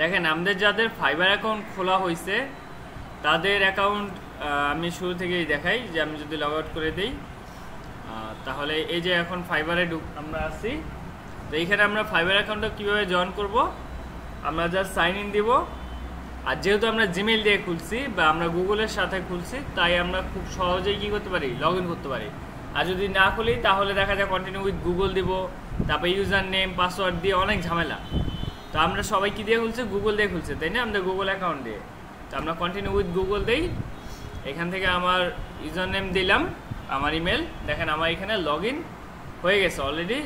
দেখেন আমাদের যাদের ফাইবার অ্যাকাউন্ট খোলা হয়েছে তাদের অ্যাকাউন্ট আমি শুরু থেকেই দেখাই, যে আমি যদি লগ আউট করে দিই তাহলে এই যে এখন ফাইবারে আমরা আছি। তো এইখানে আমরা ফাইবার অ্যাকাউন্টটা কীভাবে জয়েন করব, আমরা জাস্ট সাইন ইন দিব। আর যেহেতু আমরা জিমেইল দিয়ে খুলছি বা আমরা গুগলের সাথে খুলছি, তাই আমরা খুব সহজেই কী করতে পারি, লগ ইন করতে পারি। আর যদি না খুলি তাহলে দেখা যায় কন্টিনিউ উইথ গুগল দিব, তারপরে ইউজার নেম পাসওয়ার্ড দিয়ে অনেক ঝামেলা। তো আমরা সবাই কী দিয়ে খুলছি, গুগল দিয়ে খুলছি, তাই না, আমাদের গুগল অ্যাকাউন্ট দিয়ে। তো আমরা কন্টিনিউ উইথ গুগল দিই, এখান থেকে আমার ইউজার নেম দিলাম, আমার ইমেল, দেখেন আমার এখানে লগ ইন হয়ে গেছে অলরেডি।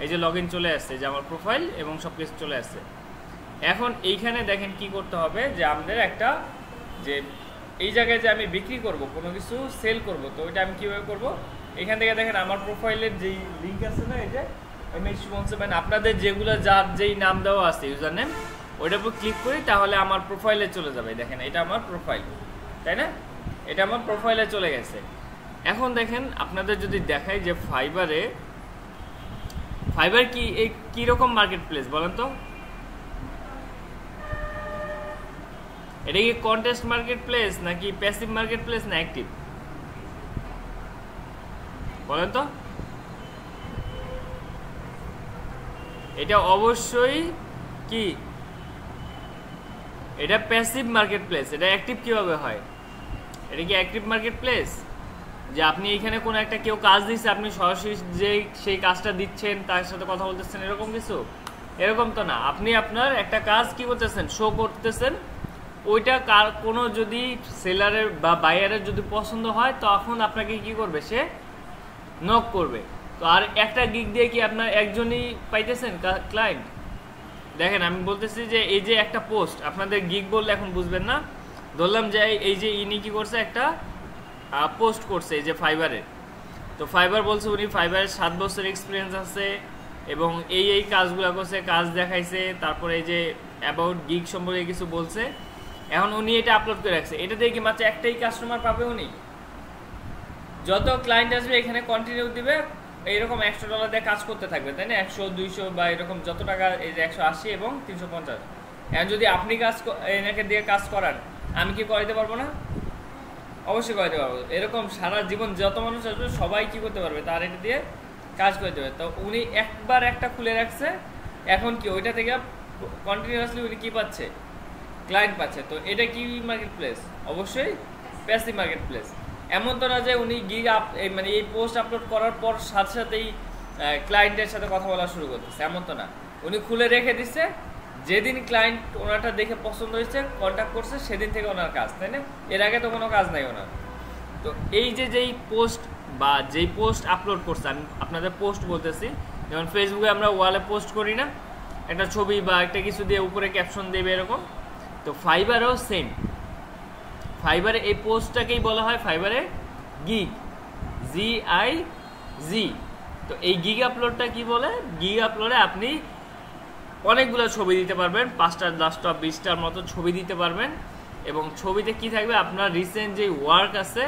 এই যে লগ ইন চলে আসছে, যে আমার প্রোফাইল এবং সব কিছু চলে আসছে। এখন এইখানে দেখেন কি করতে হবে, যে আমাদের একটা যে এই জায়গায় যে আমি বিক্রি করব, কোনো কিছু সেল করব, তো ওইটা আমি কীভাবে করব, এখান থেকে দেখেন আমার প্রোফাইলের যেই লিঙ্ক আছে না, এই যে MH17, আপনাদের যেগুলো যার যেই নাম দেওয়া আছে ইউজার নেম, ওইটার উপর ক্লিক করি তাহলে আমার প্রোফাইলে চলে যাবে। দেখেন এটা আমার প্রোফাইল, তাই না, এটা আমার প্রোফাইলে চলে গেছে। এখন দেখেন আপনাদের যদি দেখাই যে ফাইবার কি এই কীরকম মার্কেট প্লেস বলেন তো, এটা কি কন্টেস্ট মার্কেট প্লেস নাকি প্যাসিভ মার্কেট প্লেস না অ্যাক্টিভ, বলেন তো। এটা অবশ্যই কি, এটা প্যাসিভ মার্কেট প্লেস। এটা অ্যাক্টিভ কিভাবে হয়, এটা কি অ্যাক্টিভ মার্কেট প্লেস, যে আপনি এখানে কোনো একটা কেউ কাজ দিচ্ছে, আপনি সরাসরি যে সেই কাজটা দিচ্ছেন তার সাথে কথা বলতেছেন, এরকম কিছু, এরকম তো না। আপনি আপনার একটা কাজ কি করতেছেন, শো করতেছেন, ওইটা কোনো যদি সেলারের বা বায়ারের যদি পছন্দ হয় তখন আপনাকে কি করবে, সে নক করবে। তো আর একটা গিগ দিয়ে কি আপনার একজনই পাইতেছেন ক্লায়েন্ট। দেখেন আমি বলতেছি যে এই যে একটা পোস্ট, আপনাদের গিগ বললে এখন বুঝবেন না, ধরলাম যে এই যে ইনি কি করছে, একটা পোস্ট করছে এই যে ফাইবারের। তো ফাইবার বলছে উনি ফাইবারের 7 বছর এক্সপিরিয়েন্স আছে এবং এই কাজগুলো করছে, কাজ দেখাইছে, তারপরে এই যে অ্যাবাউট গিগ সম্পর্কে কিছু বলছে। এখন উনি এটা আপলোড করে রাখছে, এটা দিয়ে কি মাত্র একটাই কাস্টমার পাবে উনি, যত ক্লায়েন্ট আসবে এখানে কন্টিনিউ দিবে, এইরকম $100 দিয়ে কাজ করতে থাকবে, তাই না, 100 200 বা এরকম যত টাকা, এই যে 180 এবং 350। এখন যদি আপনি এনাকে দিয়ে কাজ করান, আমি কি করাইতে পারবো না, অবশ্যই করাইতে পারবো। এরকম সারা জীবন যত মানুষ আসবে সবাই কি করতে পারবে, তার এটা দিয়ে কাজ করতে পারবে। তো উনি একবার একটা খুলে রাখছে, এখন কি ওইটা থেকে কন্টিনিউয়াসলি উনি কি পাচ্ছে, ক্লায়েন্ট পাচ্ছে। তো এটা কি মার্কেট প্লেস, অবশ্যই প্যাসিভ মার্কেট প্লেস। এমন তো না যে উনি গিগ মানে এই পোস্ট আপলোড করার পর সাথে সাথেই ক্লায়েন্টের সাথে কথা বলা শুরু করতেছে, এমন তো না। উনি খুলে রেখে দিচ্ছে, যেদিন ক্লায়েন্ট ওনারটা দেখে পছন্দ হয়েছে, কন্ট্যাক্ট করছে, সেদিন থেকে ওনার কাজ, তাই না, এর আগে তো কোনো কাজ নাই ওনার। তো এই যে যেই পোস্ট বা যেই পোস্ট আপলোড করছে, আমি আপনাদের পোস্ট বলতেছি, যেমন ফেসবুকে আমরা ওয়ালে পোস্ট করি না, একটা ছবি বা একটা কিছু দিয়ে উপরে ক্যাপশন দেবে এরকম, তো ফাইবারও সেম। ফাইবারে এই পোস্টটাকেই বলা হয় ফাইবারে গিগ, GIG। তো এই গিগ আপলোডটা কি বলে, গিগ আপলোডে আপনি অনেকগুলো ছবি দিতে পারবেন, 5টা 10টা 20টার মতো ছবি দিতে পারবেন। এবং ছবিতে কি থাকবে, আপনার রিসেন্ট যে ওয়ার্ক আছে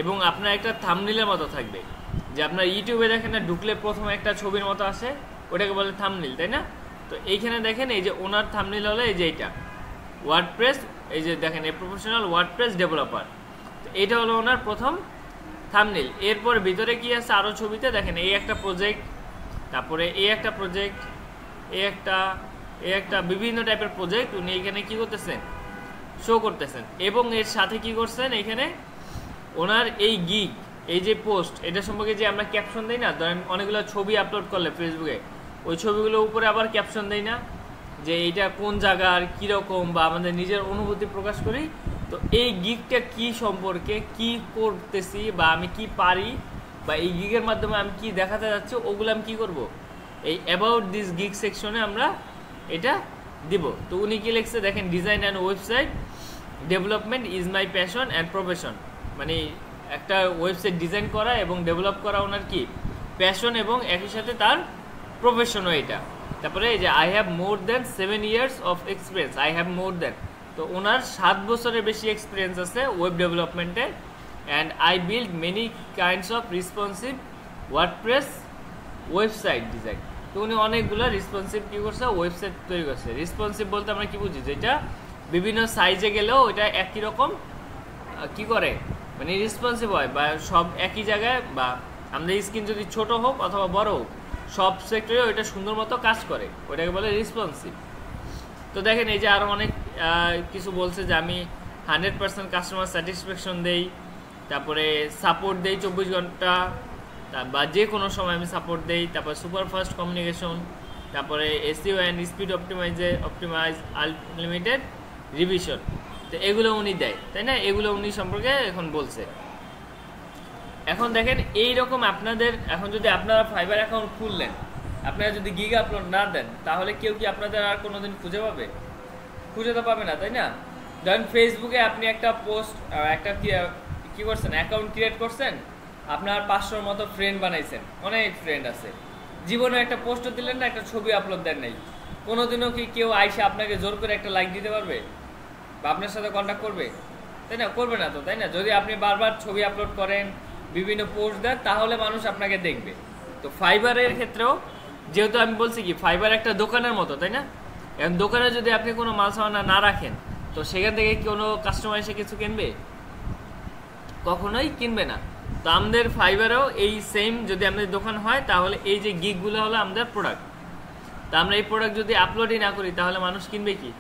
এবং আপনার একটা থাম্বনেইলের মতো থাকবে, যে আপনার ইউটিউবে দেখেন না, ঢুকলে প্রথমে একটা ছবির মতো আসে, ওটাকে বলে থাম্বনেইল, তাই না। তো এইখানে দেখেন এই যে ওনার থাম্বনেইল হলো এই যে এইটা ওয়ার্ডপ্রেস, এই যে দেখেন এই প্রফেশনাল ওয়ার্ডপ্রেস ডেভেলপার, তো এটা হলো ওনার প্রথম থাম্বনেইল। এরপর ভিতরে কি আছে আরও ছবিতে দেখেন, এই একটা প্রজেক্ট, তারপরে এই একটা প্রজেক্ট, এই একটা বিভিন্ন টাইপের প্রজেক্ট উনি এখানে কি করতেছেন, শো করতেছেন। এবং এর সাথে কি করছেন, এখানে ওনার এই গিগ, এই যে পোস্ট, এটা সম্পর্কে যে আমরা ক্যাপশন দিই না, ধরেন অনেকগুলো ছবি আপলোড করলে ফেসবুকে, ওই ছবিগুলোর উপরে আবার ক্যাপশন দেই না, যে এইটা কোন জায়গার কীরকম, বা আমাদের নিজের অনুভূতি প্রকাশ করি। তো এই গিগটা কি সম্পর্কে, কি করতেছি, বা আমি কি পারি, বা এই গিগের মাধ্যমে আমি কি দেখাতে যাচ্ছি, ওগুলো আমি কী করবো, এই অ্যাবাউট দিস গিগ সেকশনে আমরা এটা দিব। তো উনি কি লিখছে দেখেন, design and website development is my passion and profession, মানে একটা ওয়েবসাইট ডিজাইন করা এবং ডেভেলপ করা ওনার কি প্যাশন এবং একই সাথে তার প্রফেশনও এটা। তারপরে এই যে I have more than 7 years of experience, I have more than, তো ওনার 7 বছরের বেশি এক্সপিরিয়েন্স আছে ওয়েব ডেভেলপমেন্টে। And I build many kinds of responsive WordPress website design, তো উনি অনেকগুলো রেসপন্সিভ কি করছে ওয়েবসাইট তৈরি করছে। রেসপন্সিভ বলতে আমরা কি বুঝি, যেটা বিভিন্ন সাইজে গেলেও ওইটা একই রকম কি করে মানে রেসপন্সিভ হয়, বা সব একই জায়গায়, বা আমাদের স্ক্রিন যদি ছোট হোক অথবা বড় হোক সব সেক্টরে ওইটা সুন্দর মতো কাজ করে, ওইটাকে বলে রেসপন্সিভ। তো দেখেন এই যে আরও অনেক কিছু বলছে যে আমি 100% কাস্টমার স্যাটিসফ্যাকশন দেই, তারপরে সাপোর্ট দেই 24 ঘন্টা বা যে কোনো সময় আমি সাপোর্ট দেই, তারপরে সুপার ফাস্ট কমিউনিকেশন, তারপরে SEO and speed optimize unlimited revision. তো এগুলো উনি দেয়, তাই না? এগুলো উনি সম্পর্কে এখন বলছে। এখন দেখেন এই রকম আপনাদের এখন যদি আপনারা ফাইবার অ্যাকাউন্ট খুললেন, আপনারা যদি গিগ আপলোড না দেন তাহলে কেউ কি আপনাদের আর কোনোদিন খুঁজে পাবে? খুঁজে তো পাবে না, তাই না? ধরেন ফেসবুকে আপনি একটা পোস্ট একটা কি করছেন, অ্যাকাউন্ট ক্রিয়েট করছেন, আপনার 500-র মতো ফ্রেন্ড বানাইছেন, অনেক ফ্রেন্ড আছে, জীবনে একটা পোস্টও দিলেন না, একটা ছবি আপলোড দেন নাই, কোনোদিনও কি কেউ আইসে আপনাকে জোর করে একটা লাইক দিতে পারবে বা আপনার সাথে কন্ট্যাক্ট করবে? তাই না? করবে না তো, তাই না? যদি আপনি বারবার ছবি আপলোড করেন, বিভিন্ন পোস্ট দেন, তাহলে মানুষ আপনাকে দেখবে। তো ফাইবারের ক্ষেত্রেও যেহেতু আমি বলছি কি ফাইবার একটা দোকানের মতো, তাই না? এখন দোকানে যদি আপনি কোনো মাল সামানা না রাখেন, তো সেখান থেকে কোনো কাস্টমার এসে কিছু কিনবে? কখনোই কিনবে না। তো আমাদের ফাইবারেও এই সেম, যদি আমাদের দোকান হয় তাহলে এই যে গিগগুলো হলো আমাদের প্রোডাক্ট। তো আমরা এই প্রোডাক্ট যদি আপলোডই না করি তাহলে মানুষ কিনবে কি?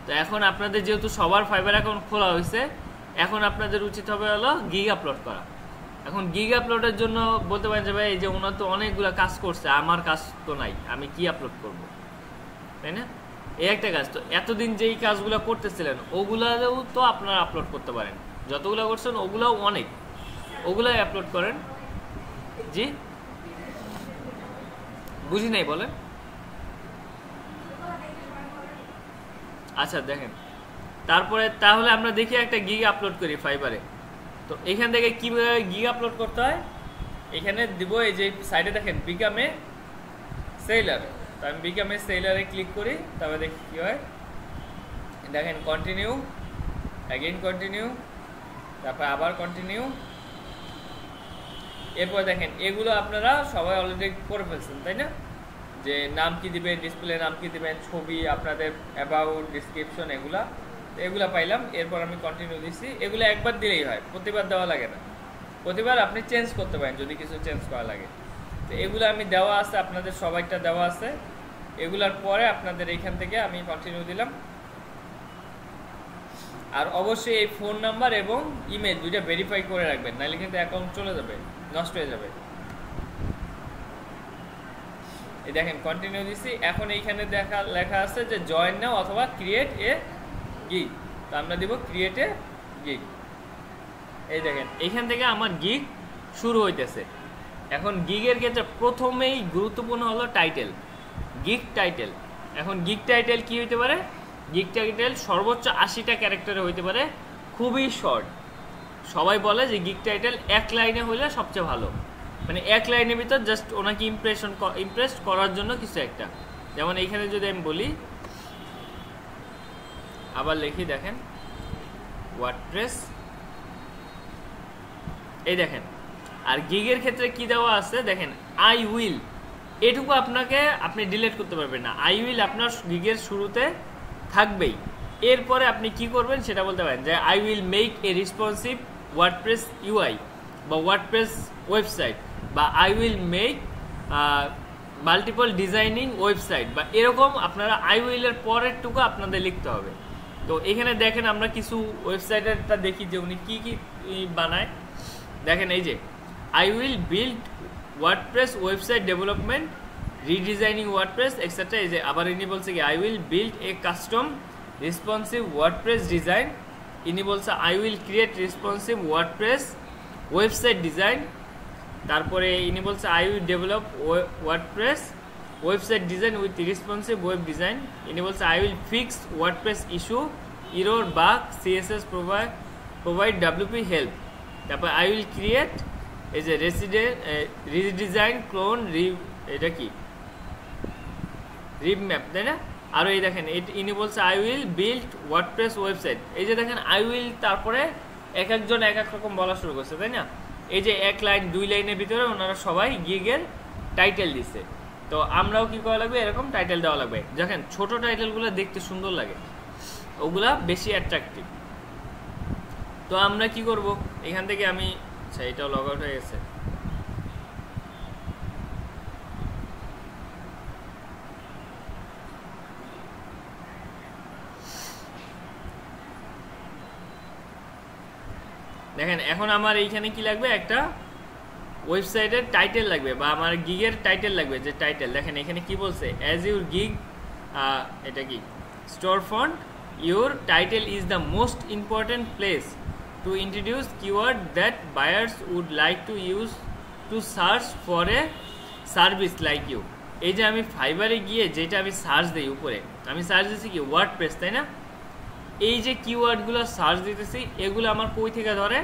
তো এখন আপনাদের যেহেতু সবার ফাইবার অ্যাকাউন্ট খোলা হয়েছে, এখন আপনাদের উচিত হবে হলো গিগ আপলোড করা। এখন গিগ আপলোডের জন্য বলতে পারেন যে ভাই এই যে ওনার তো অনেকগুলো কাজ করছে, আমার কাজ তো নাই, আমি কি আপলোড করব, তাই না? এই একটা কাজ। তো এতদিন যেই কাজগুলো করতেছিলেন ওগুলাও তো আপনারা আপলোড করতে পারেন, যতগুলো করছেন ওগুলাও অনেক, ওগুলাই আপলোড করেন। জি বুঝি নাই, বলেন। আচ্ছা দেখেন, তারপরে তাহলে আমরা দেখি একটা গিগ আপলোড করি ফাইবারে। তো এখান থেকে কীভাবে গিগ আপলোড করতে হয় এখানে দিব। এই যে সাইডে দেখেন বিকাম এ সেলার, তো আমি বিকাম এ সেলারে ক্লিক করি, তারপরে দেখি কী হয়। দেখেন কন্টিনিউ, অ্যাগেইন কন্টিনিউ, তারপর আবার কন্টিনিউ। এরপর দেখেন এগুলো আপনারা সবাই অলরেডি করে ফেলছেন, তাই না? যে নাম কি দিবেন, ডিসপ্লে নাম কি দিবেন, ছবি, আপনাদের অ্যাবাউট, ডিসক্রিপশন, এগুলা পাইলাম। এরপর আমি কন্টিনিউ দিচ্ছি। এগুলো একবার দিলেই হয়, প্রতিবার দেওয়া লাগে না। প্রতিবার আপনি চেঞ্জ করতে পারেন যদি কিছু চেঞ্জ করা লাগে। তো এগুলো আমি দেওয়া আছে, আপনাদের সবাইটা দেওয়া আছে। এগুলার পরে আপনাদের এইখান থেকে আমি কন্টিনিউ দিলাম। আর অবশ্যই এই ফোন নাম্বার এবং ইমেল দুইটা ভেরিফাই করে রাখবেন, নাহলে কিন্তু অ্যাকাউন্ট চলে যাবে, নষ্ট হয়ে যাবে। এই দেখেন কন্টিনিউ দিচ্ছি। এখন এইখানে লেখা আছে যে জয়েন নাও অথবা ক্রিয়েট এ গিগ। তো আমরা দিব ক্রিয়েট এ গিগ। এই দেখেন এইখান থেকে আমার গিগ শুরু হইতেছে। এখন গিগের ক্ষেত্রে প্রথমেই গুরুত্বপূর্ণ হলো টাইটেল, গিগ টাইটেল। এখন গিগ টাইটেল কি হইতে পারে? গিগ টাইটেল সর্বোচ্চ 80টা ক্যারেক্টারে হইতে পারে, খুবই শর্ট। সবাই বলে যে গিগ টাইটেল 1 লাইনে হইলে সবচেয়ে ভালো, মানে 1 লাইনের ভিতর জাস্ট ওনাকে ইমপ্রেস করার জন্য কিছু একটা। যেমন এইখানে যদি আমি বলি, আবার লিখি, দেখেন ওয়ার্ডপ্রেস, এই দেখেন। আর গিগের ক্ষেত্রে কি দেওয়া আছে দেখেন, আই উইল, এটুকু আপনি ডিলিট করতে পারবেন না। আই উইল আপনার গিগের শুরুতে থাকবেই। এরপরে আপনি কি করবেন সেটা বলতে পারেন, যে I will make a responsive WordPress UI বা ওয়ার্ডপ্রেস ওয়েবসাইট, বা I will make multiple designing website, বা এরকম আপনারা আই উইলের পরেরটুকু আপনাদের লিখতে হবে। তো এখানে দেখেন আমরা কিছু ওয়েবসাইটেরটা দেখি যে উনি কী কী বানায়। দেখেন এই যে I will build WordPress website development, redesigning WordPress extra. এই যে আবার ইনি বলছে কি I will build a custom responsive WordPress design. ইনি বলছে I will create responsive WordPress website design. তারপরে ইনি বলছে I will develop WordPress website design with responsive web design. ইনি বলছে I will fix WordPress issue, error, bug, CSS provide WP help. তারপর I will create এই যে redesign clone এটা কি রিপ ম্যাপ, তাই না? আর এই দেখেন ইনি বলছে I will build WordPress website. এই যে দেখেন আই উইল, তারপরে এক একজন এক এক রকম বলা শুরু করছে, তাই না? এই যে 1 লাইন 2 লাইনের ভিতরে ওনারা সবাই গিগের টাইটেল দিছে। তো আমরাও কি করা লাগবে, এরকম টাইটেল দেওয়া লাগবে। দেখেন ছোট টাইটেলগুলো দেখতে সুন্দর লাগে, ওগুলা বেশি অ্যাট্রাকটিভ। তো আমরা কি করব, এখান থেকে আমি, আচ্ছা এটাও লগ আউট হয়ে গেছে। দেখেন এখন আমার এইখানে কি লাগবে, একটা ওয়েবসাইটের টাইটেল লাগবে বা আমার গিগের টাইটেল লাগবে, যে টাইটেল দেখেন এখানে কি বলছে, অ্যাজ ইউর গিগ, এটা কি store font, your title is the most important place to introduce keyword that buyers would like to use to search for a service like you. এই যে আমি ফাইবারে গিয়ে যেটা আমি সার্চ দিই, উপরে আমি সার্চ দিচ্ছি কি ওয়ার্ডপ্রেস, তাই না? এই যে কিওয়ার্ডগুলো সার্চ দিতেছি এগুলো আমার কই থেকে ধরে,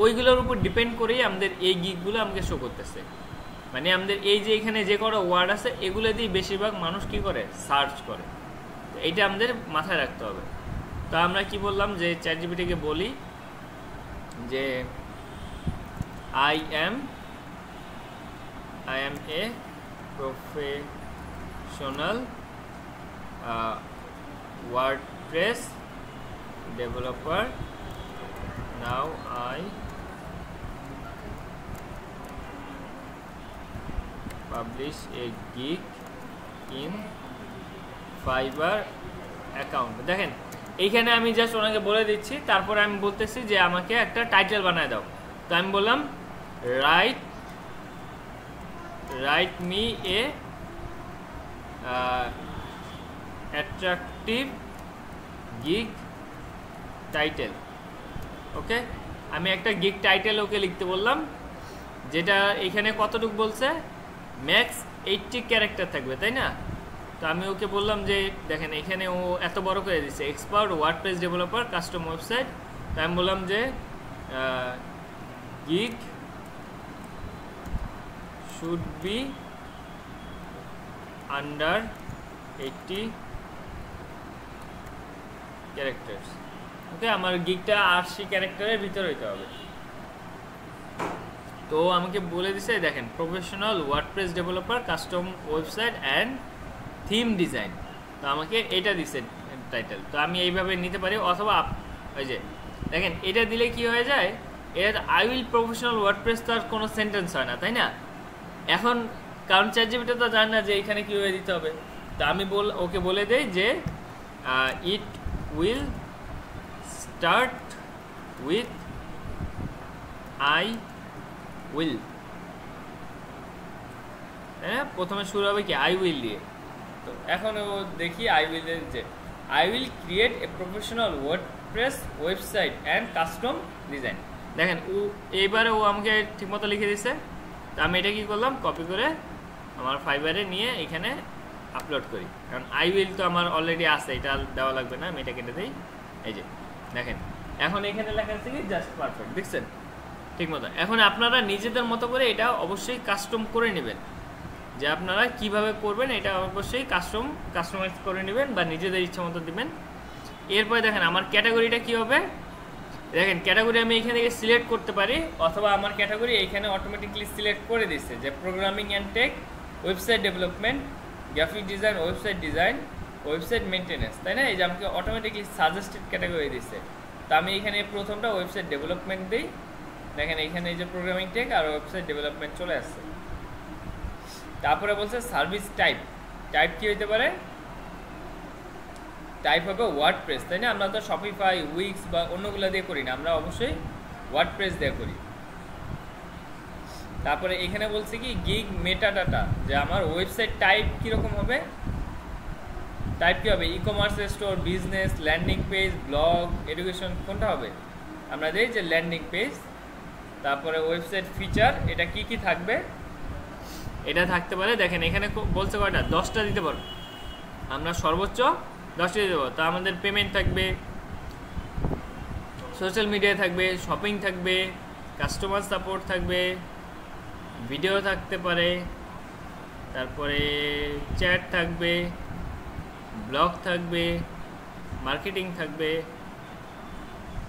ওইগুলোর উপর ডিপেন্ড করেই আমাদের এই গিগগুলো আমাকে শো করতেছে। মানে আমাদের এই যে এখানে যে কটা ওয়ার্ড আছে এগুলো দিয়ে বেশিরভাগ মানুষ কি করে, সার্চ করে। এইটা আমাদের মাথায় রাখতে হবে। তো আমরা কি বললাম, যে চ্যাটজিপিটিকে বলি যে I M a professional WordPress developer, now I publish a gig in Fiverr account। দেখেন এইখানে আমি জাস্ট ওনাকে বলে দিচ্ছি, তারপরে আমি বলতেছি যে আমাকে একটা টাইটেল বানায় দাও। তো আমি বললাম write me a attractive gig title. Okay, আমি একটা গিগ টাইটেল ওকে লিখতে বললাম, যেটা এখানে কতটুকু বলছে, ম্যাক্স 80 ক্যারেক্টার থাকবে, তাই না? তো আমি ওকে বললাম যে দেখেন এখানে ও এত বড় করে দিচ্ছে, expert WordPress developer custom website. তো আমি বললাম যে gig should be under 80 characters. Okay, আমার গিগটা 80 ক্যারেক্টারের ভিতরে হইতে হবে। তো আমাকে বলে দিছে দেখেন professional WordPress developer custom website and theme design. তো আমাকে এটা দিছে টাইটেল। তো আমি এইভাবে নিতে পারি, অথবা ওই যে দেখেন এটা দিলে কি হয়ে যায়, এটা আই উইল প্রফেশনাল ওয়ার্ডপ্রেস তো আর কোনো সেন্টেন্স হয় না, তাই না? এখন কারণ চ্যাটজিপিটি তো জানে না যে এখানে কীভাবে দিতে হবে। তো আমি ওকে বলে দেই যে it will start with I will, হ্যাঁ প্রথমে শুরু হবে কি আই উইল দিয়ে। তো এখন ও দেখি আই উইলের যে I will create a professional WordPress website and custom design. দেখেন ও এইবারে ও আমাকে ঠিকমতো লিখে দিছে। তো আমি এটা কি করলাম, কপি করে আমার ফাইবারে নিয়ে এখানে আপলোড করি, কারণ আই উইল তো আমার অলরেডি আছে, এটা দেওয়া লাগবে না, আমি এটা কেটে দিই। এই যে দেখেন এখন এখানে লেখা আছে কি জাস্ট পারফেক্ট, দেখছেন ঠিক মতো। এখন আপনারা নিজেদের মতো করে এটা অবশ্যই কাস্টম করে নেবেন, যে আপনারা কিভাবে করবেন এটা অবশ্যই কাস্টমাইজ করে নেবেন বা নিজেদের ইচ্ছা মতো দিবেন। এরপরে দেখেন আমার ক্যাটাগরিটা কি হবে, দেখেন ক্যাটাগরি আমি এখান থেকে সিলেক্ট করতে পারি, অথবা আমার ক্যাটাগরি এইখানে অটোমেটিকলি সিলেক্ট করে দিচ্ছে যে programming and tech, website development, graphic design, website maintenance, তাই না? এই যে আমাকে অটোমেটিকলি সাজেস্টেড ক্যাটাগরি দিচ্ছে। তো আমি এখানে প্রথমটা ওয়েবসাইট ডেভেলপমেন্ট দিই, দেখেন এখানে এই যে প্রোগ্রামিং টেক আর ওয়েবসাইট ডেভেলপমেন্ট চলে আসছে। তারপরে বলছে সার্ভিস টাইপ কি হইতে পারে, টাইপ হবে ওয়ার্ডপ্রেস, তাই না? আমরা তো শপিফাই, উইক্স বা অন্যগুলো দিয়ে করি না, আমরা অবশ্যই ওয়ার্ডপ্রেস দিয়ে করি। তারপরে এখানে বলছে কি গিগ মেটা ডাটা, যে আমার ওয়েবসাইট টাইপ কীরকম হবে, টাইপ কী হবে, e commerce store, business, landing page, blog, education, কোনটা হবে? আমরা দিই যে ল্যান্ডিং পেজ। তারপরে ওয়েবসাইট ফিচার, এটা কি কি থাকবে, এটা থাকতে পারে দেখেন এখানে বলছে কয়টা, 10টা দিতে পারো, আমরা সর্বোচ্চ 10টা দিতে পারবো। তা আমাদের পেমেন্ট থাকবে, সোশ্যাল মিডিয়া থাকবে, শপিং থাকবে, কাস্টমার সাপোর্ট থাকবে, ভিডিও থাকতে পারে, তারপরে চ্যাট থাকবে, ব্লগ থাকবে, মার্কেটিং থাকবে,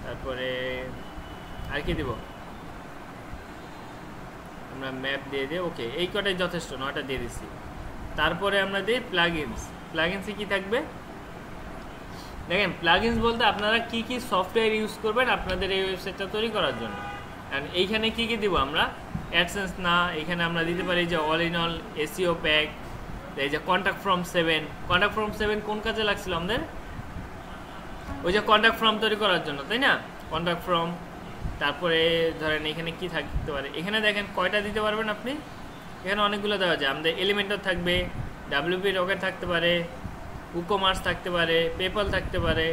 তারপরে আর কি দিব, আমরা ম্যাপ দিয়ে দিই। ওকে, এই কটাই যথেষ্ট, 9টা দিয়ে দিচ্ছি। তারপরে আমরা দিই প্লাগইনস। প্লাগইনসে কি থাকবে দেখেন, প্লাগইনস বলতে আপনারা কি কি সফটওয়্যার ইউজ করবেন আপনাদের এই ওয়েবসাইটটা তৈরি করার জন্য। অ্যান্ড এইখানে কি কি দিব আমরা, অ্যাডসেন্স না, এখানে আমরা দিতে পারি যে all in all, SEO pack, এই যে কন্ট্যাক্ট ফর্ম 7। কন্ট্যাক্ট ফর্ম 7 কোন কাজে লাগছিল আমাদের? ওই যে কন্ট্যাক্ট ফর্ম তৈরি করার জন্য, তাই না? Contact form. তারপরে ধরেন এখানে কি থাকতে পারে, এখানে দেখেন কয়টা দিতে পারবেন আপনি, এখানে অনেকগুলো দেওয়া যায়। আমাদের এলিমেন্টর থাকবে, ডাব্লিউপি রকেট থাকতে পারে, উকমার্স থাকতে পারে, পেপল থাকতে পারে,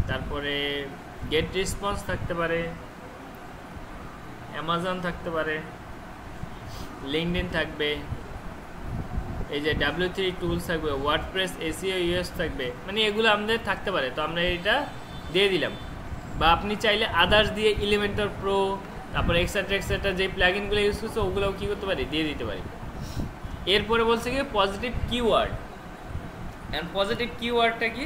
তারপরে গেট রেসপন্স থাকতে পারে, অ্যামাজন থাকতে পারে, লিঙ্কডইন থাকবে, এই যে W3 টুলস থাকবে, ওয়ার্ডপ্রেস, এসইও ইউএস থাকবে, মানে এগুলো আমাদের থাকতে পারে। তো আমরা এটা দিয়ে দিলাম। বা আপনি চাইলে আদার্স দিয়ে এলিমেন্টর প্রো, তারপরে এক্সেট্রা এক্সেট্রা যে প্লাগইনগুলো ইউজ করছে ওগুলোও কী করতে পারি, দিয়ে দিতে পারি। এরপরে বলছে কি পজিটিভ কিওয়ার্ড। অ্যান্ড পজিটিভ কিওয়ার্ডটা কি,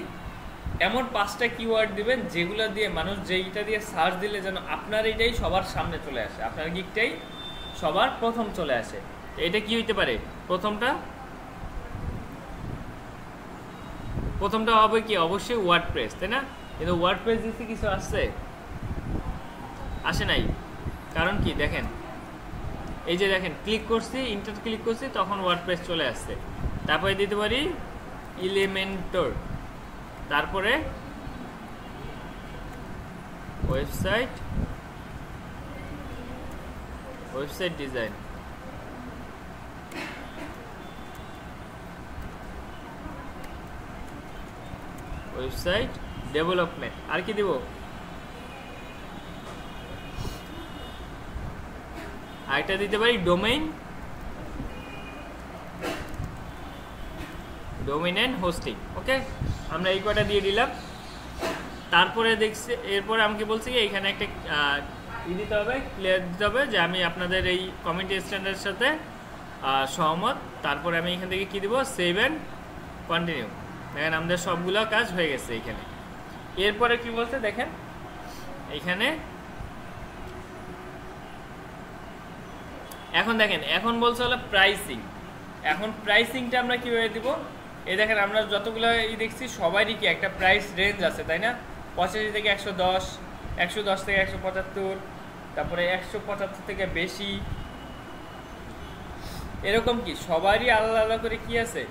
এমন 5টা কিওয়ার্ড দিবেন যেগুলো দিয়ে মানুষ যেইটা দিয়ে সার্চ দিলে যেন আপনার এটাই সবার সামনে চলে আসে, আপনার গিকটাই সবার প্রথম চলে আসে। এটা কি হইতে পারে, প্রথমটা হবে কি, অবশ্যই ওয়ার্ডপ্রেস, তাই না? কিন্তু ওয়ার্ডপ্রেস দিতে কিছু আসে নাই। কারণ কি দেখেন, এই যে দেখেন ক্লিক করছি, ইন্টার ক্লিক করছি, তখন ওয়ার্ডপ্রেস চলে আসছে। তারপরে দিতে পারি এলিমেন্টর, তারপরে ওয়েবসাইট ডিজাইন, ওয়েবসাইট ডেভেলপমেন্ট। আর কি দিব, আরেকটা দিতে পারি ডোমেইন অ্যান্ড হোস্টিং। ওকে, আমরা এই কটা দিয়ে দিলাম। তারপরে দেখছি, এরপরে আমাকে বলছি কি এখানে একটা দিতে হবে, ক্লিয়ার দিতে হবে যে আমি আপনাদের এই কমিউনিটি স্ট্যান্ডার্ডের সাথে সহমত। তারপরে আমি এখান থেকে কি দিব, সেভ অ্যান্ড কন্টিনিউ। দেখেন আমাদের সবগুলো কাজ হয়ে গেছে এখানে। এরপরে কি বলছে দেখেন, এইখানে এখন দেখেন, এখন বলছে হলো প্রাইসিং। এখন প্রাইসিংটা আমরা কিভাবে দিব, এই দেখেন আমরা যতগুলো দেখছি সবারই কি একটা প্রাইস রেঞ্জ আছে, তাই না? 85 থেকে 110, 110 থেকে 175, তারপরে 175 থেকে বেশি, এরকম কি সবারই আলাদা আলাদা করে কি আছে,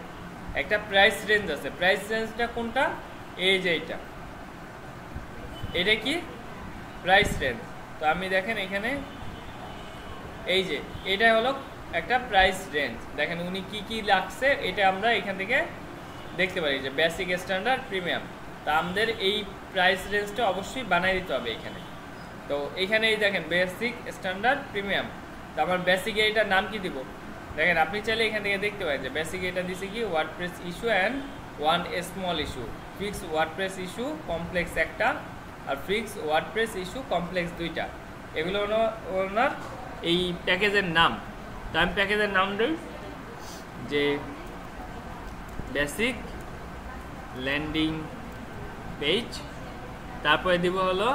একটা প্রাইস রেঞ্জ আছে। প্রাইস রেঞ্জটা কোনটা, এই যে এটা কি প্রাইস রেঞ্জ। তো আমি দেখেন এখানে এই যে এটা হলো একটা প্রাইস রেঞ্জ। দেখেন উনি কি কি লাগছে এটা আমরা এখান থেকে দেখতে পারি, যে বেসিক, স্ট্যান্ডার্ড, প্রিমিয়াম। তা আমাদের এই প্রাইস রেঞ্জটা অবশ্যই বানাই দিতে হবে এখানে। তো এইখানে এই দেখেন বেসিক, স্ট্যান্ডার্ড, প্রিমিয়াম। তো আমার বেসিকে এটার নাম কি দিব, দেখেন আপনি চাইলে এখান থেকে দেখতে পারেন যে বেসিকে এটা দিছে কি WordPress issue and 1 small issue, fix WordPress issue complex একটা, আর ফিক্স ওয়ার্ডপ্রেস ইস্যু কমপ্লেক্স 2টা। এগুলো ওনার এই প্যাকেজের নাম। তো আমি প্যাকেজের নাম দিই যে বেসিক ল্যান্ডিং পেজ, তারপরে দিব হলো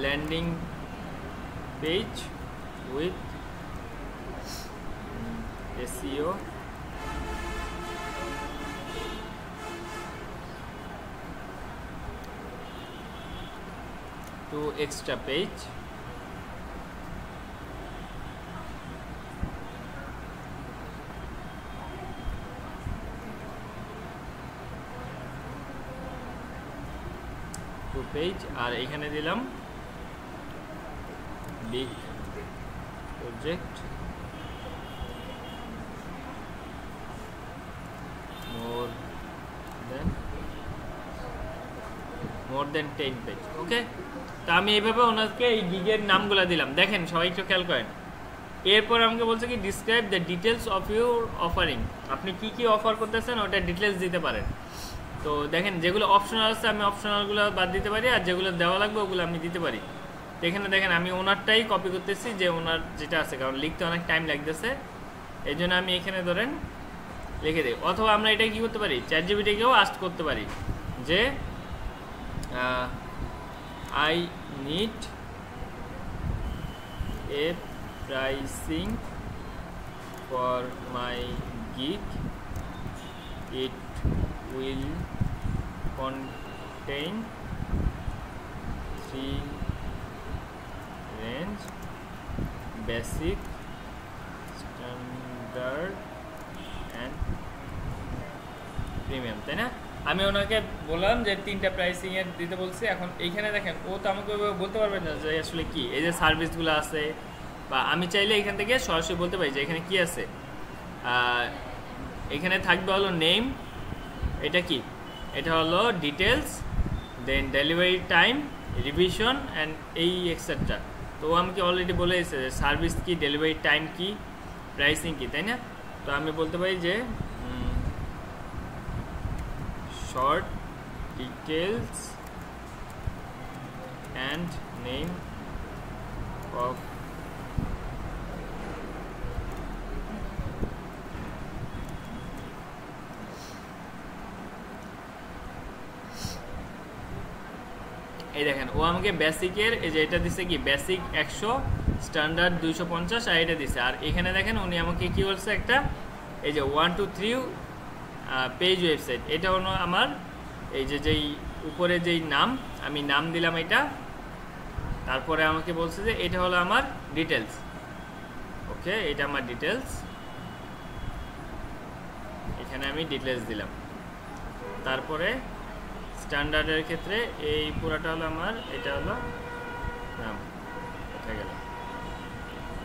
landing page with SEO to extra page, page. আর এখানে দিলাম big project, more than 10 page. Okay, তা আমি এইভাবে ওনাকে এই গিগের নামগুলো দিলাম। দেখেন সবাই একটু খেয়াল করেন। এরপর আমাকে বলছে কি describe the details of your offering, আপনি কি কি অফার করতেছেন ওটা ডিটেলস দিতে পারেন। তো দেখেন যেগুলো অপশনাল আছে আমি অপশনালগুলো বাদ দিতে পারি, আর যেগুলো দেওয়া লাগবে ওগুলো আমি দিতে পারি। তো এখানে দেখেন আমি ওনারটাই কপি করতেছি, যে ওনার যেটা আছে, কারণ লিখতে অনেক টাইম লাগতেছে, এই জন্য আমি এখানে ধরেন লিখে দিই। অথবা আমরা এটা কি করতে পারি, চ্যাটজিপিটিকেও আস্ক করতে পারি যে I need a pricing for my gig it will contain 3 range: basic, standard and premium, তাই না? আমি ওনাকে বললাম যে 3টা প্রাইসিং এর দিতে বলছি। এখন এইখানে দেখেন ও তো আমাকে বলতে পারবে না যে আসলে কি এই যে সার্ভিসগুলো আছে, বা আমি চাইলে এখান থেকে সরাসরি বলতে পারি যে এখানে কি আছে। এখানে থাকবে হলো নেম, এটা কি, এটা হলো details, then delivery time, revision and এই এক্সেট্রা। তো ও আমাকে অলরেডি বলে দিয়েছে যে সার্ভিস কি, ডেলিভারি টাইম কি, প্রাইসিং কি, তাই না? তো আমি বলতে পারি যে short details and name of এই দেখেন ও আমাকে বেসিকের এই যে এটা দিছে কি বেসিক 100, স্ট্যান্ডার্ড 250 আর এটা দিছে। আর এখানে দেখেন উনি আমাকে কি বলছে একটা এই যে 1 2 3 পেজ ওয়েবসাইট, এটা হলো আমার এই যে যেই উপরে যেই নাম, আমি নাম দিলাম এটা, তারপরে আমাকে বলছে যে এটা হলো আমার ডিটেলস। ওকে, এটা আমার ডিটেলস, এখানে আমি ডিটেলস দিলাম। তারপরে স্ট্যান্ডার্ডের ক্ষেত্রে এই পুরোটা হলো আমার, এটা হলো নাম, কোথায় গেল,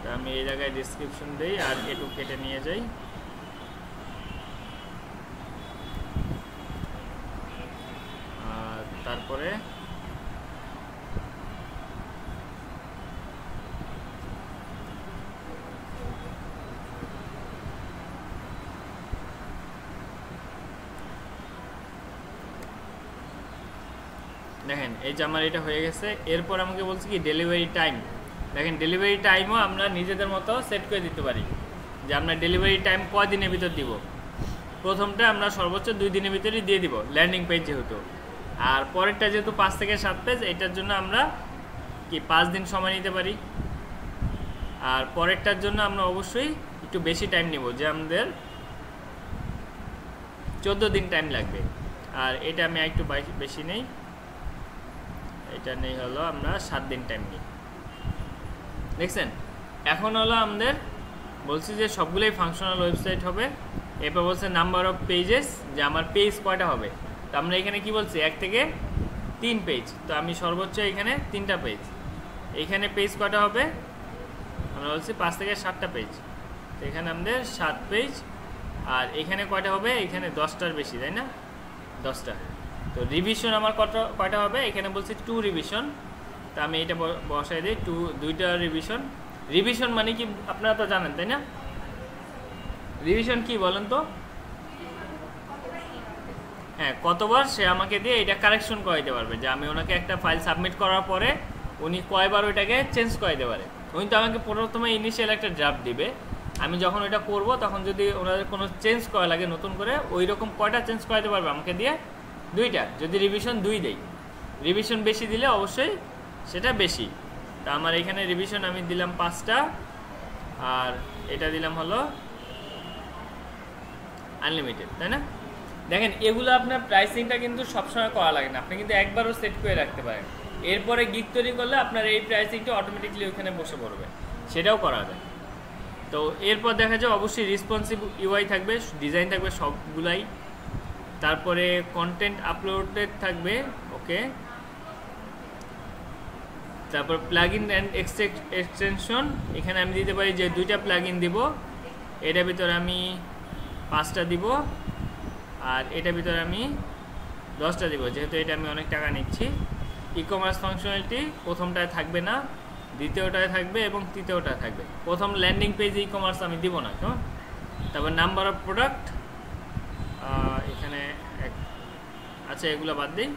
তা আমি এই জায়গায় ডিসক্রিপশন দিই আর একটু কেটে নিয়ে যাই। তারপরে দেখেন এই যে আমার এটা হয়ে গেছে। এরপর আমাকে বলছে কি ডেলিভারি টাইম। দেখেন ডেলিভারি টাইমও আমরা নিজেদের মতো সেট করে দিতে পারি যে আমরা ডেলিভারি টাইম কয় দিনের ভিতর দিব। প্রথমটা আমরা সর্বোচ্চ 2 দিনের ভিতরেই দিয়ে দিব, ল্যান্ডিং পেজ যেহেতু। আর পরেরটা যেহেতু 5 থেকে 7 পেজ, এটার জন্য আমরা কি 5 দিন সময় নিতে পারি। আর পরেরটার জন্য আমরা অবশ্যই একটু বেশি টাইম নিব, যে আমাদের 14 দিন টাইম লাগবে। আর এটা আমি একটু বেশি নেই, এটা নেই হলো আমরা 7 দিন টাইম নিই। দেখছেন, এখন হলো আমাদের বলছি যে সবগুলোই ফাংশনাল ওয়েবসাইট হবে। এরপর বলছে নাম্বার অফ পেজেস, যে আমার পেজ কয়টা হবে। তো আমরা এখানে কি বলছি 1 থেকে 3 পেজ, তো আমি সর্বোচ্চ এখানে 3টা পেজ। এখানে পেজ কয়টা হবে, আমরা বলছি 5 থেকে 7টা পেজ, তো এখানে আমাদের 7 পেজ। আর এখানে কয়টা হবে, এখানে 10টার বেশি, তাই না, 10টা। তো রিভিশন আমার কয়টা হবে, এখানে বলছি 2 রিভিশন, তো আমি এটা বসাই দিই 2টা রিভিশন। রিভিশন মানে কি আপনারা তো জানেন, তাই না? রিভিশন কি বলেন তো? হ্যাঁ, কতবার সে আমাকে দিয়ে এটা কারেকশন করাইতে পারবে, যে আমি ওনাকে একটা ফাইল সাবমিট করার পরে উনি কয়বার ওইটাকে চেঞ্জ করাইতে পারে। উনি তো আমাকে প্রথমে ইনিশিয়াল একটা ড্রাফট দিবে, আমি যখন ওইটা করব তখন যদি ওনাদের কোনো চেঞ্জ করা লাগে নতুন করে, ওই রকম কয়টা চেঞ্জ করাইতে পারবে আমাকে দিয়ে? 2টা, যদি রিভিশন 2 দেই। রিভিশন বেশি দিলে অবশ্যই সেটা বেশি। তা আমার এখানে রিভিশন আমি দিলাম 5টা, আর এটা দিলাম হলো আনলিমিটেড, তাই না? দেখেন এগুলো আপনার প্রাইসিংটা কিন্তু সবসময় করা লাগে না, আপনি কিন্তু একবারও সেট করে রাখতে পারেন। এরপরে গিগ তৈরি করলে আপনার এই প্রাইসিংটা অটোমেটিকলি ওখানে বসে পড়বে, সেটাও করা যায়। তো এরপর দেখা যায় অবশ্যই রেসপন্সিভ ইউআই থাকবে, ডিজাইন থাকবে সবগুলাই, তারপরে কন্টেন্ট আপলোডেড থাকবে। ওকে, তারপর প্লাগইন অ্যান্ড এক্সটেনশন, এখানে আমি দিতে পারি যে 2টা প্লাগইন দিব, এটার ভিতরে আমি 5টা দিব, আর এটার ভিতরে আমি 10টা দিব, যেহেতু এটা আমি অনেক টাকা নিচ্ছি। ই কমার্স ফাংশনালিটি প্রথমটায় থাকবে না, দ্বিতীয়টায় থাকবে এবং তৃতীয়টায় থাকবে। প্রথম ল্যান্ডিং পেজে ই কমার্স আমি দিব না, কেমন? তারপর নাম্বার অফ প্রোডাক্ট, এখানে আচ্ছা এগুলো বাদ দিই।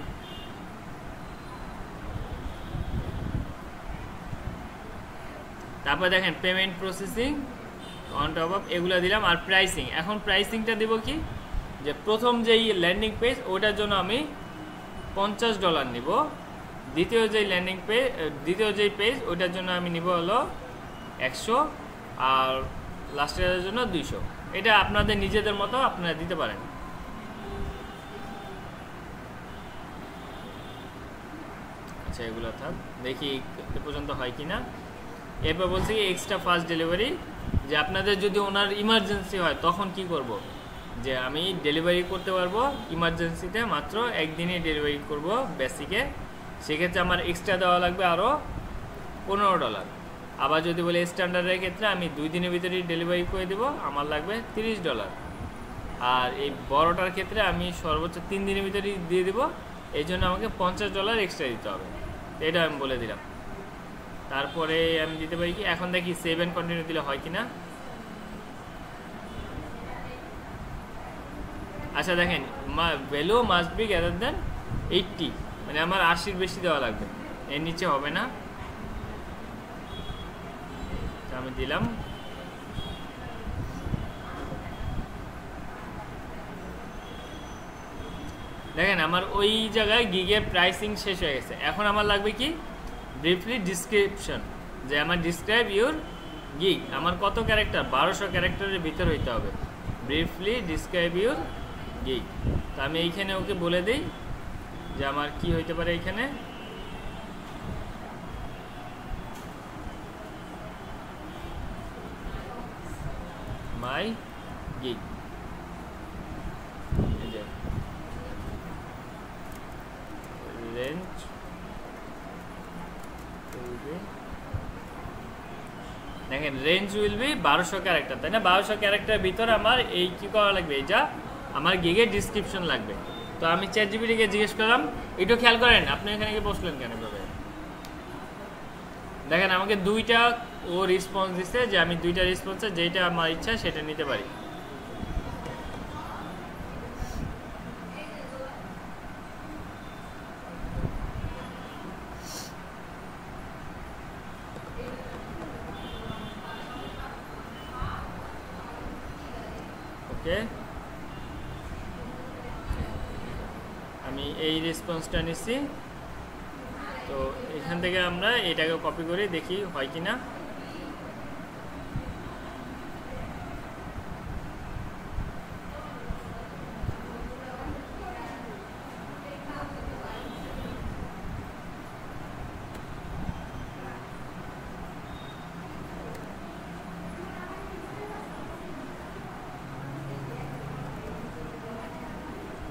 তারপর দেখেন payment processing on top of, এগুলো দিলাম। আর প্রাইসিং, এখন প্রাইসিংটা দিব কি, যে প্রথম যেই ল্যান্ডিং পেজ ওটার জন্য আমি $50 নিব, দ্বিতীয় যেই ল্যান্ডিং পেজ, দ্বিতীয় যেই পেজ ওটার জন্য আমি নিব হলো 100, আর লাস্ট ইয়ারের জন্য 200। এটা আপনাদের নিজেদের মতো আপনারা দিতে পারেন। আচ্ছা এগুলো থাক, দেখি এ পর্যন্ত হয় কি না। এরপর বলছি কি এক্সট্রা ফাস্ট ডেলিভারি, যে আপনাদের যদি ওনার ইমার্জেন্সি হয় তখন কি করব, যে আমি ডেলিভারি করতে পারবো ইমার্জেন্সিতে মাত্র একদিনই ডেলিভারি করব বেসিকে, সেক্ষেত্রে আমার এক্সট্রা দেওয়া লাগবে আরও $15। আবার যদি বলি স্ট্যান্ডার্ডের ক্ষেত্রে আমি 2 দিনের ভিতরেই ডেলিভারি করে দেবো, আমার লাগবে $30। আর এই বড়টার ক্ষেত্রে আমি সর্বোচ্চ 3 দিনের ভিতরেই দিয়ে দেবো, এই জন্য আমাকে $50 এক্সট্রা দিতে হবে। এটা আমি বলে দিলাম। তারপরে আমি দিতে পারি কি, এখন দেখি সেভ অ্যান্ড কন্টিনিউ দিলে হয় কি না। আচ্ছা দেখেন, value must be greater than 80, মানে আমার 80-র বেশি দেওয়া লাগবে, এর নিচে হবে না। আমি দিলাম। দেখেন আমার ওই জায়গায় গিগের প্রাইসিং শেষ হয়ে গেছে। এখন আমার লাগবে কি ব্রিফলি ডিসক্রিপশন, যে আমার ডিসক্রাইব ইউর গিগ, আমার কত ক্যারেক্টার, 1200 ক্যারেক্টারের ভিতর হইতে হবে। ব্রিফলি ডিসক্রাইব ইউর গিগ, তো আমি এইখানে ওকে বলে দিই যে আমার কি হইতে পারে এইখানে। মাই গিগ, রেঞ্জ দেখেন, রেঞ্জ উইল বি 1200 ক্যারেক্টার, তাই না? 1200 ক্যারেক্টারের ভিতরে আমার এই কি করা লাগবে, এইটা আমার গিগের ডিসক্রিপশন লাগবে। তো আমি চ্যাটজিপিটিকে জিজ্ঞেস করলাম, একটু খেয়াল করেন, আপনি এখানে কি বসলেন কেন এভাবে? দেখেন আমাকে 2টা ও রেসপন্স দিচ্ছে, যে আমি 2টা রেসপন্সে যেটা আমার ইচ্ছা সেটা নিতে পারি। ওকে, আমি এই রেসপন্সটা নিচ্ছি। তো এখান থেকে আমরা এটাকে কপি করে দেখি হয় কি না।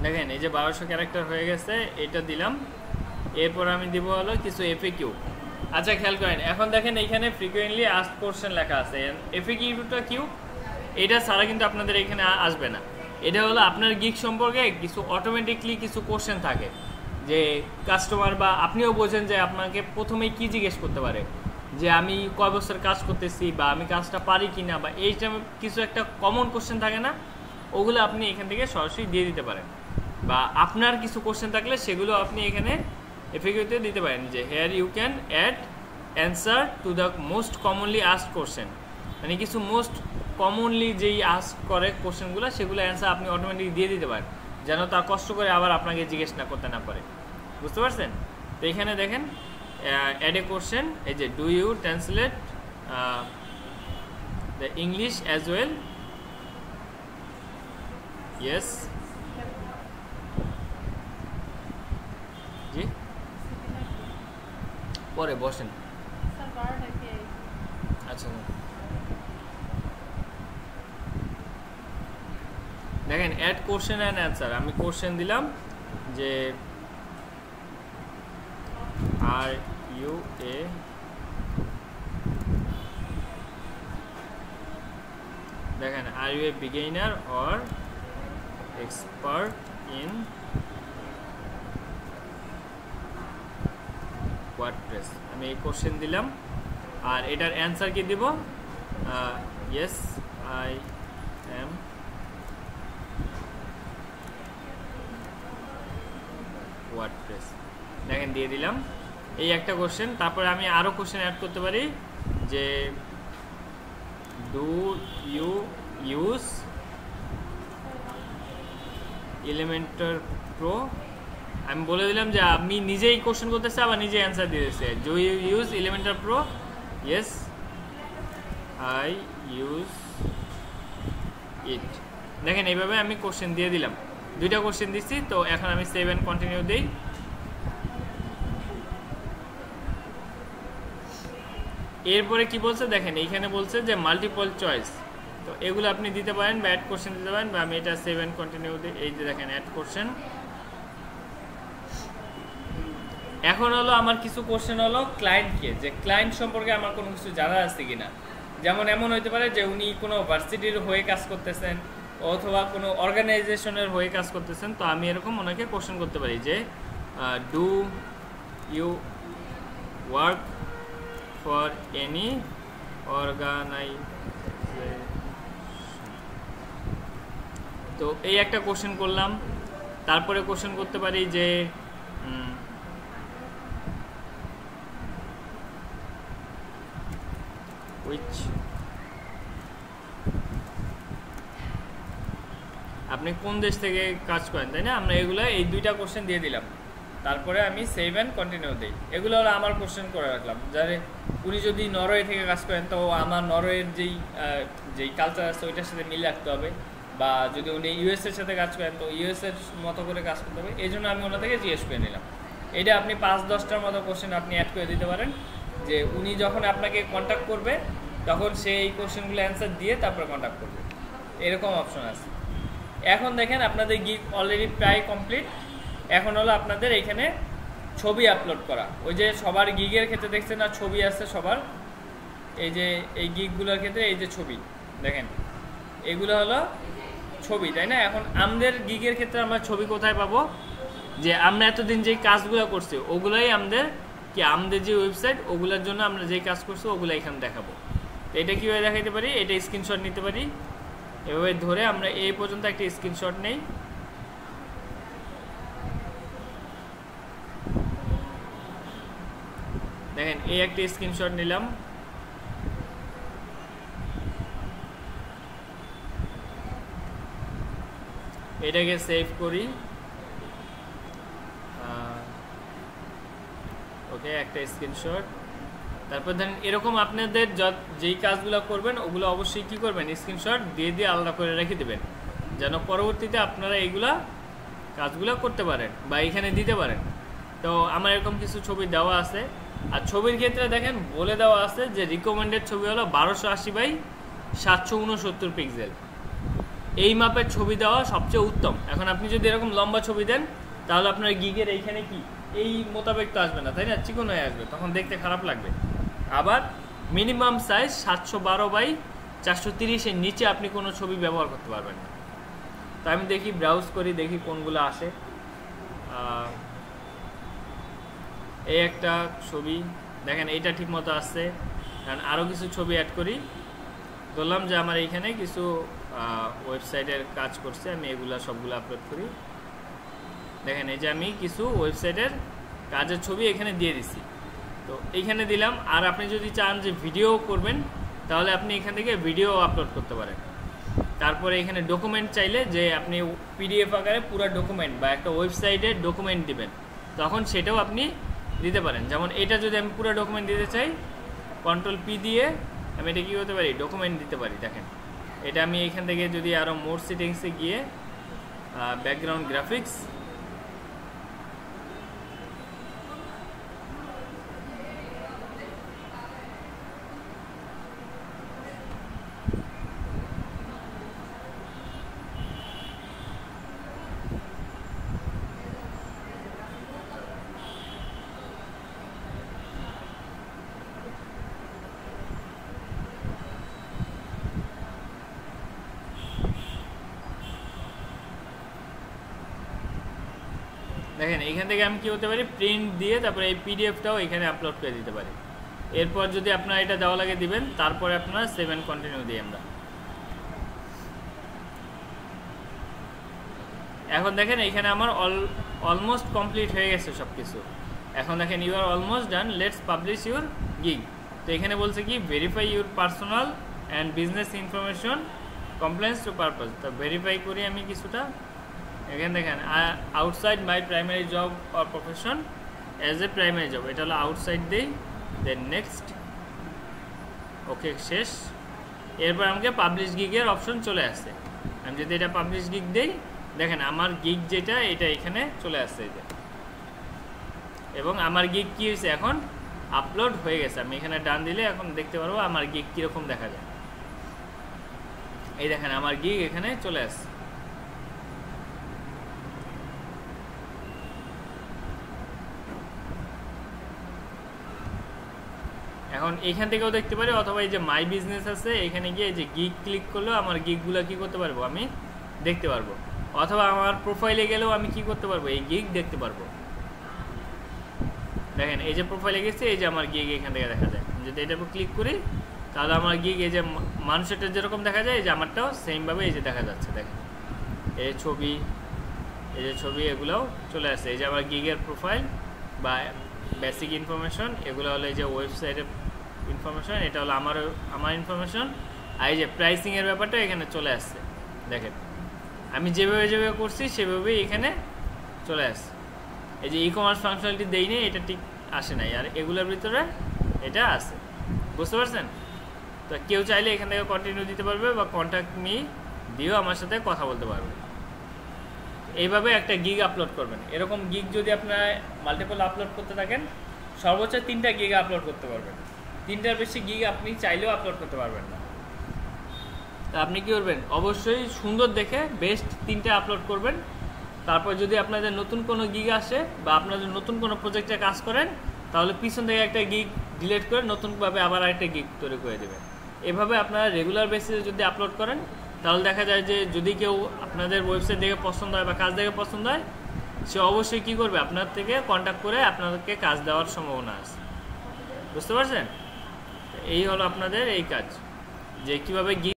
দেখেন এই যে 1200 ক্যারেক্টার হয়ে গেছে, এটা দিলাম। এরপর আমি দিব হলো কিছু এফএকিউ। আচ্ছা খেয়াল করেন, এখন দেখেন এইখানে ফ্রিকোয়েন্টলি আস্কড কোশ্চেন লেখা আছে। এফএকিউটা কিউ, এটা ছাড়া কিন্তু আপনাদের এখানে আসবে না। এটা হলো আপনার গিগ সম্পর্কে কিছু অটোমেটিকলি কিছু কোশ্চেন থাকে, যে কাস্টমার বা আপনিও বোঝেন যে আপনাকে প্রথমেই কি জিজ্ঞেস করতে পারে, যে আমি কয় বছর কাজ করতেছি, বা আমি কাজটা পারি কি না, বা এই কিছু একটা কমন কোশ্চেন থাকে না, ওগুলো আপনি এখান থেকে সরাসরি দিয়ে দিতে পারেন। বা আপনার কিছু কোশ্চেন থাকলে সেগুলো আপনি এখানে এফএকিউতে দিতে পারেন, যে here you can add answer to the most commonly asked question, মানে কিছু মোস্ট কমনলি যেই আস্ক করে কোশ্চেনগুলো, সেগুলো অ্যান্সার আপনি অটোমেটিক দিয়ে দিতে পারেন, যেন তার কষ্ট করে আবার আপনাকে জিজ্ঞেস না করতে না পারে। বুঝতে পারছেন? তো এখানে দেখেন অ্যাড এ কোশ্চেন, এই যে do you translate the English as well, yes. জি পরে বসেন। আচ্ছা দেখেন অ্যাড কোশ্চেন অ্যান্ড অ্যান্সার, আমি কোশ্চেন দিলাম যে আর ইউ এ দেখেন are you a beginner or expert in WordPress, আমি এই কোশ্চেন দিলাম। আর এটার অ্যান্সার কি দিব, ইয়েস আই এম ওয়ার্ডপ্রেস, দেখেন দিয়ে দিলাম এই একটা কোশ্চেন। তারপরে আমি আরও কোশ্চেন অ্যাড করতে পারি, যে do you use Elementor Pro, আমি বলে দিলাম যে আমি নিজেই কোশ্চেন করতেছি, আবার নিজেই অ্যান্সার দিয়ে দিচ্ছে, do you use Elementor Pro, yes I use it. দেখেন এইভাবে আমি কোশ্চেন দিয়ে দিলাম, দুইটা কোশ্চেন দিচ্ছি। তো এখন আমি সেভ এন্ড কন্টিনিউ দিই। এরপরে কি বলছে দেখেন, এইখানে বলছে যে মাল্টিপল চয়েস, তো এগুলো আপনি দিতে পারেন বা অ্যাড কোশ্চেন দিতে পারেন, বা আমি এটা সেভ এন্ড কন্টিনিউ দিই। এই যে দেখেন অ্যাড কোশ্চেন। এখন হলো আমার কিছু কোশ্চেন হলো ক্লায়েন্টকে, যে ক্লায়েন্ট সম্পর্কে আমার কোনো কিছু জানা আছে কিনা। যেমন এমন হতে পারে যে উনি কোনো ভার্সিটির হয়ে কাজ করতেছেন অথবা কোনো অর্গানাইজেশনের হয়ে কাজ করতেছেন। তো আমি এরকম ওনাকে কোশ্চেন করতে পারি যে do you work for any organisation. তো এই একটা কোশ্চেন করলাম। তারপরে কোশ্চেন করতে পারি যে আপনি কোন দেশ থেকে কাজ করেন, তাই না? আমরা এগুলো এই দুইটা কোশ্চেন দিয়ে দিলাম। তারপরে আমি সেভ অ্যান্ড কন্টিনিউ দিই। এগুলো হলো আমার কোশ্চেন করে রাখলাম। যারে উনি যদি নরওয়ে থেকে কাজ করেন তো আমার নরওয়ের যেই কালচার আছে ওইটার সাথে মিল রাখতে হবে, বা যদি উনি ইউএসএর সাথে কাজ করেন তো ইউএসএর মতো করে কাজ করতে হবে। এই জন্য আমি ওনা থেকে জিজ্ঞেস করে নিলাম। এটা আপনি 5-10টার মতো কোশ্চেন আপনি অ্যাড করে দিতে পারেন, যে উনি যখন আপনাকে কন্ট্যাক্ট করবে তখন সে এই কোশ্চেনগুলো অ্যান্সার দিয়ে তারপরে কন্ট্যাক্ট করবে, এরকম অপশন আছে। এখন দেখেন আপনাদের গিগ অলরেডি প্রায় কমপ্লিট। এখন হলো আপনাদের এইখানে ছবি আপলোড করা। ওই যে সবার গিগের ক্ষেত্রে দেখছেন না ছবি আছে সবার, এই যে এই গিগগুলোর ক্ষেত্রে এই যে ছবি দেখেন, এগুলো হলো ছবি, তাই না? এখন আমাদের গিগের ক্ষেত্রে আমরা ছবি কোথায় পাবো? যে আমরা এতদিন যে কাজগুলো করছি ওগুলোই আমাদের যে ওয়েবসাইট ওগুলোর জন্য আমরা যে কাজ করছি ওগুলো এখানে দেখাবো। তো এটা কীভাবে দেখাইতে পারি? এটা স্ক্রিনশট নিতে পারি। এভাবে ধরে আমরা এই পর্যন্ত একটা স্ক্রিনশট নেই। দেখেন এই একটা স্ক্রিনশট নিলাম। এটাকে সেভ করি। ওকে, একটা স্ক্রিনশট। তারপর ধরেন এরকম আপনাদের যেই কাজগুলো করবেন ওগুলো অবশ্যই কি করবেন, স্ক্রিনশট দিয়ে দিয়ে আলাদা করে রেখে দেবেন, যেন পরবর্তীতে আপনারা এইগুলা কাজগুলো করতে পারেন বা এখানে দিতে পারেন। তো আমার এরকম কিছু ছবি দেওয়া আছে। আর ছবির ক্ষেত্রে দেখেন বলে দেওয়া আছে যে রিকমেন্ডেড ছবি হলো 1280x769 পিক্সেল। এই মাপের ছবি দেওয়া সবচেয়ে উত্তম। এখন আপনি যদি এরকম লম্বা ছবি দেন তাহলে আপনার গিগের এইখানে কি এই মোতাবেক তো আসবে না, তাই না? চিকন হয়ে আসবে, তখন দেখতে খারাপ লাগবে। আবার মিনিমাম সাইজ 712x430 নিচে আপনি কোনো ছবি ব্যবহার করতে পারবেন না। তো আমি দেখি, ব্রাউজ করি, দেখি কোনগুলো আসে। এই একটা ছবি দেখেন, এইটা ঠিক মতো আসছে। কারণ আরও কিছু ছবি অ্যাড করি। ধরলাম যে আমার এইখানে কিছু ওয়েবসাইটের কাজ করছে, আমি এগুলা সবগুলো আপলোড করি। দেখেন এই যে আমি কিছু ওয়েবসাইটের কাজের ছবি এখানে দিয়ে দিচ্ছি। তো এইখানে দিলাম। আর আপনি যদি চান যে ভিডিও করবেন তাহলে আপনি এখান থেকে ভিডিও আপলোড করতে পারেন। তারপরে এখানে ডকুমেন্ট চাইলে যে আপনি পিডিএফ আকারে পুরো ডকুমেন্ট বা একটা ওয়েবসাইটের ডকুমেন্ট দিবেন, তখন সেটাও আপনি দিতে পারেন। যেমন এটা যদি আমি পুরো ডকুমেন্ট দিতে চাই, Ctrl+P দিয়ে আমি এটা কী করতে পারি, ডকুমেন্ট দিতে পারি। দেখেন এটা আমি এখান থেকে যদি আরও মোর সেটিংসে গিয়ে ব্যাকগ্রাউন্ড গ্রাফিক্স, দেখেন এইখান থেকে আমি কি হতে পারি, প্রিন্ট দিয়ে তারপরে এই পিডিএফটাও এখানে আপলোড করে দিতে পারি। এরপর যদি আপনার এটা দেওয়া লাগে দিবেন, তারপরে আপনার সেভ এন্ড কন্টিনিউ দিই আমরা। এখন দেখেন এইখানে আমার অলমোস্ট কমপ্লিট হয়ে গেছে সব কিছু। এখন দেখেন you are almost done, let's publish your gig. তো এখানে বলছে কি verify your personal and business information compliance to purpose. তো ভেরিফাই করি আমি কিছুটা। এখানে দেখেন outside my primary job or profession as a primary job, এটা হলো আউটসাইড দেই, দেন নেক্সট, ওকে শেষ। এরপর আমাকে পাবলিশ গিগের অপশন চলে আসছে। আমি যদি এটা পাবলিশ গিগ দেই, দেখেন আমার গিগ যেটা এটা এখানে চলে আসছে এই যে, এবং আমার গিগ কি হয়েছে এখন আপলোড হয়ে গেছে। আমি এখানে ডান দিলে এখন দেখতে পারবো আমার গিগ কীরকম দেখা যায়। এই দেখেন আমার গিগ এখানে চলে আসছে। এখন এখান থেকেও দেখতে পারি, অথবা এই যে মাই বিজনেস আছে এখানে গিয়ে এই যে গিগ ক্লিক করলেও আমার গিগগুলো কি করতে পারবো আমি দেখতে পারবো, অথবা আমার প্রোফাইলে গেলেও আমি কি করতে পারবো এই গিগ দেখতে পারবো। দেখেন এই যে প্রোফাইলে গেছে, এই যে আমার গিগ এখান থেকে দেখা যায়। যদি এটার উপর ক্লিক করি তাহলে আমার গিগ এই যে মানুষেরটা যেরকম দেখা যায় এই যে আমারটাও সেমভাবে এই যে দেখা যাচ্ছে। দেখেন এই ছবি, এই যে ছবি এগুলোও চলে আসছে। এই যে আমার গিগের প্রোফাইল বা বেসিক ইনফরমেশন, এগুলো হলো এই যে ওয়েবসাইটের ইনফরমেশন, এটা হলো আমার ইনফরমেশন। আর এই যে প্রাইসিংয়ের ব্যাপারটা এখানে চলে আসছে। দেখেন আমি যেভাবে করছি সেভাবেই এখানে চলে আসছে। এই যে ই কমার্স ফাংশনালিটি দেই নেই, এটা ঠিক আসে নাই, আর এগুলোর ভিতরে এটা আছে। বুঝতে পারছেন? তো কেউ চাইলে এখান থেকে কন্টিনিউ দিতে পারবে বা কন্ট্যাক্ট মি দিয়েও আমার সাথে কথা বলতে পারবে। এইভাবে একটা গিগ আপলোড করবেন। এরকম গিগ যদি আপনারা মাল্টিপল আপলোড করতে থাকেন, সর্বোচ্চ 3টা গিগ আপলোড করতে পারবেন। 3টার বেশি গিগ আপনি চাইলেও আপলোড করতে পারবেন না। তা আপনি কী করবেন, অবশ্যই সুন্দর দেখে বেস্ট 3টা আপলোড করবেন। তারপর যদি আপনাদের নতুন কোনো গিগ আসে বা আপনাদের নতুন কোনো প্রজেক্টে কাজ করেন, তাহলে পিছন থেকে একটা গিগ ডিলিট করে নতুনভাবে আবার একটা গিগ তৈরি করে দেবেন। এভাবে আপনারা রেগুলার বেসিসে যদি আপলোড করেন, তাহলে দেখা যায় যে যদি কেউ আপনাদের ওয়েবসাইট দেখে পছন্দ হয় বা কাজ দেখে পছন্দ হয়, সে অবশ্যই কী করবে, আপনার থেকে কন্ট্যাক্ট করে আপনাদেরকে কাজ দেওয়ার সম্ভাবনা আছে। বুঝতে পারছেন? এই হলো আপনাদের এই কাজ, যে কীভাবে গিগ